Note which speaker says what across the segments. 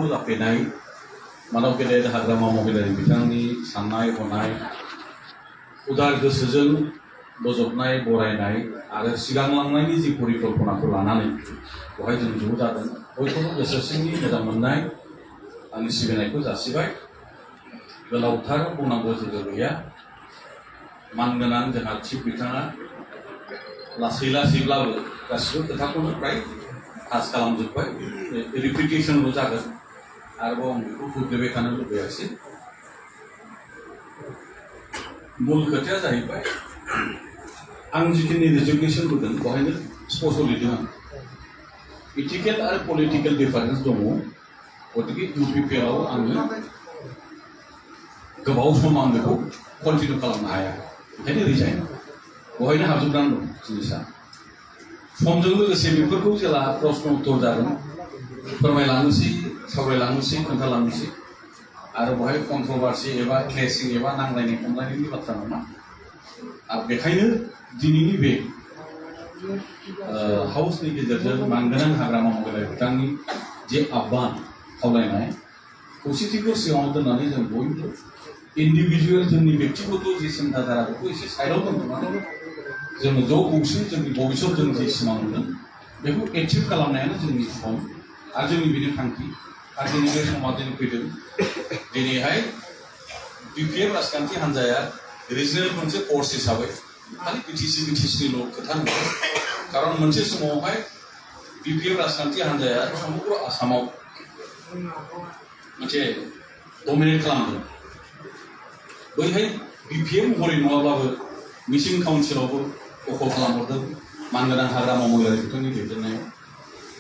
Speaker 1: जाफैनाय मानव गेदेर हाग्रामा महिलारि बिथांनि साननाय हनाय उदार गोसोजों बोजबनाय बरायनाय आरो सिगांलांनायनि जि परिकल्पनाखौ लानानै बेवहाय जों ज' जादों बयखौबो गोसो सिंनि मोजां मोननाय आंनि सिबिनायखौ जासिबाय गोलावथार बुंनांगौ जेबो गैया मानगोनां जोंहा चिफ बिथाङा लासै लासैब्लाबो गासिबो खोथाखौनो फ्राय पास खालामजोब्बाय रिपिटेसनल' जागोन आरोबाव आं बेखौ बुंफ्लेबाय थानो लुबैयासै मूल खोथाया जाहैबाय आं जिखिनि रेजिगनेसन होदों बेवहायनो स्पष्ट लिरदों आं इथिकेल आरो पलिटिकेल डिफारेन्स दङ गतिके इउपिपिएलआव आङो गोबाव सम आं बेखौ कन्टिनिउ खालामनो हाया ओंखायनो रिजाइन बेवहायनो हाबजोबनानै दं जिनिसा समजों लोगोसे बेफोरखौ जेला प्रश्न उत्तर जागोन फोरमायलांनोसै सावरायलांनोसै खोन्थालांनोसै आरो बेवहाय कन्ट्रभार्सि एबा क्लेसिं एबा नांलायनाय खमलायनायनि बाथ्रा नङा आरो बेखायनो दिनैनि बे हाउसनि गेजेरजों मानगोनां हाग्रामा महिलारि बिथांनि जे आह्वान खावलायनाय खौसेथिखौ सिगाङाव दोननानै जों बयबो इन्डिभिजुवेल जोंनि व्यक्तिगत जि सिन्ताधारा बेखौ एसे साइडआव दोनथ'नानै जोङो ज' खौसे जोंनि भबिष्यत जों जि सिमां नुदों बेखौ एचिभ खालामनायानो जोंनि सम आरो जोंनि बेनि थांखि आरो दिनै बे समा दिनै फैदों दिनैहाय बिपिएफ राजखान्थि हान्जाया रिजनेल मोनसे फर्स हिसाबै खालि बिटिसिनिल' खोथा नङा खारन मोनसे समावहाय बिपिएफ राजखान्थि हान्जाया समग्र आसामाव मोनसे डमिनेट खालामदों बैहाय बिपिएफ महरै नङाब्लाबो मिसिं काउन्सिलावबो दखल खालामहरदों मानगोनां हाग्रामा महिलारि बिथांनि दैदेननायाव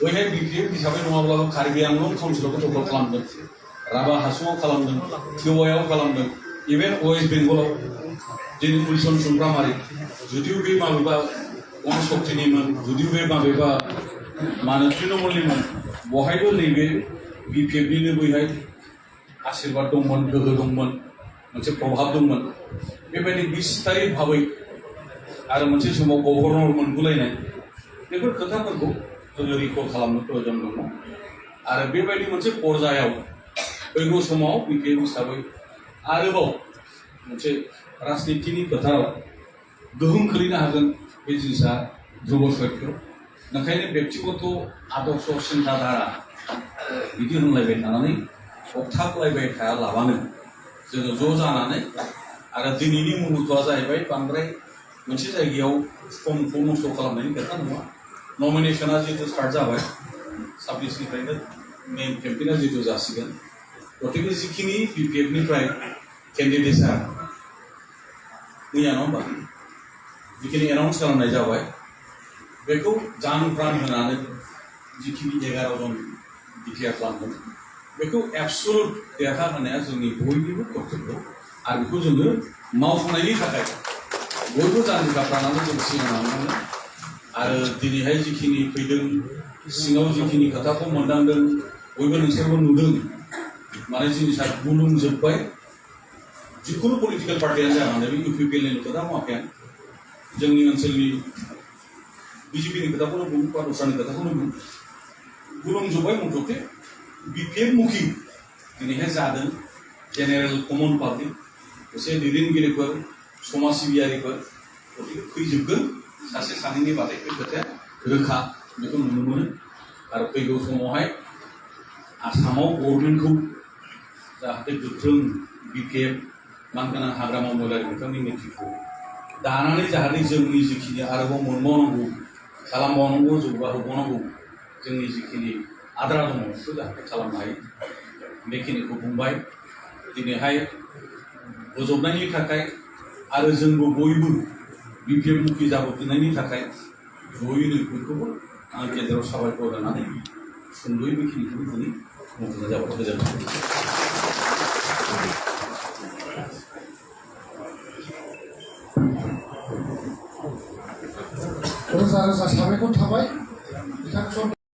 Speaker 1: बैहाय बिपिएफ हिसाबै नङाब्लाबो कार्बि आंलं काउन्सिलावबो दखल खालामदों राभा हासुङाव खालामदों टिवाइआव खालामदों इभेन वेस्ट बेंगलाव दिनै कुलसन सुमफ्रामारि जुदिও बे माबेबा गणशक्तिनिमोन जुदिও बे माबेबा मानो तृणमूलनिमोन बहायबो नैबे बिपिएफनिनो बैहाय आशीर्बाद दंमोन गोहो दंमोन मोनसे प्रभाब दंमोन बेबायदि बिस्तारि भाबै आरो मोनसे समाव गभर्नर मोनगुलायनाय बेफोर खोथाफोरखौ जोङो रिकल खालामनो प्रयोजन दङ आरो बेबायदि मोनसे पर्यायाव फैगौ समाव बिपिएफ हिसाबै आरोबाव मोनसे राजनितिनि फोथाराव गोहोम खोलैनो हागोन बे जिनिसा ध्रुब सत्य ओंखायनो व्यक्तिगत आदर्श सिन्ताधारा बिदि होनलायबाय थानानै अगथाबलायबाय थायालाबानो जोङो ज' जानानै आरो दिनैनि मुहुर्तआ जाहैबाय बांद्राय मोनसे जायगायाव समखौ नस्थ' खालामनायनि खोथा नङा नमिनेसना जिहेतु स्टार्ट जाबाय 26निफ्रायनो मेन केम्पेइना जिहेतु जासिगोन गतिके जिखिनि बिपिएफनिफ्राय केन्डिडेट्सआ मैया नङा होमबा जिखिनि एनाउन्स खालामनाय जाबाय बेखौ जान प्रान होनानै जिखिनि 11 जन डिक्लेयार खालामदों बेखौ एबसुलुट देरहाहोनाया जोंनि बयनिबो कर्तब्य आरो बेखौ जोङो मावफुंनायनि थाखाय बयबो जांगिफ्रानानै जों सिगांलांनांगोन आरो दिनैहाय जिखिनि फैदों सिङाव जिखिनि खोथाखौ मोनदांदों बयबो नोंसोरबो नुदों माने जिनिसा गुलुंजोब्बाय जिखुनु पलिटिकेल पार्टियानो जानानै बे इउपिपिएलनि खोथा बुङाखै आं जोंनि ओनसोलनि बिजेपिनि खोथाखौनो बुं बा दस्रानि खोथाखौनो बुं गुलुंजोब्बाय मथथे बिपिएफ मुखि दिनैहाय जादों जेनेरेल कमन पाब्लिक एसे दैदेनगिरिफोर समाज सिबियारिफोर गतिके फैजोबगोन सासे सानैनि बादै बे खोथाया रोखा बेखौ नुनो मोनो आरो फैगौ समावहाय आसामाव गभर्नमेन्टखौ जाहाथे गोख्रों बिपिएफ मानगोनां हाग्रामा महिलारि बिथांनि नेतृत्व दानानै जाहाथे जोंनि जिखिनि आरोबाव मोनबावनांगौ खालामबावनांगौ जौगाहोबावनांगौ जोंनि जिखिनि आद्रा दङ बेखौ जाहाथे खालामनो हायो बेखिनिखौ बुंबाय दिनैहाय बोजबनायनि थाखाय आरो जोंबो बयबो बिपिएफ मुखि जाबोफिननायनि थाखाय जयैनो बयखौबो आं गेजेराव साबायखर होनानै सुंद'यै बेखिनिखौनो दिनै बुंनाय जाबाय गोजोन्थों
Speaker 2: रोजा रोजा साबायखर थाबाय बिथां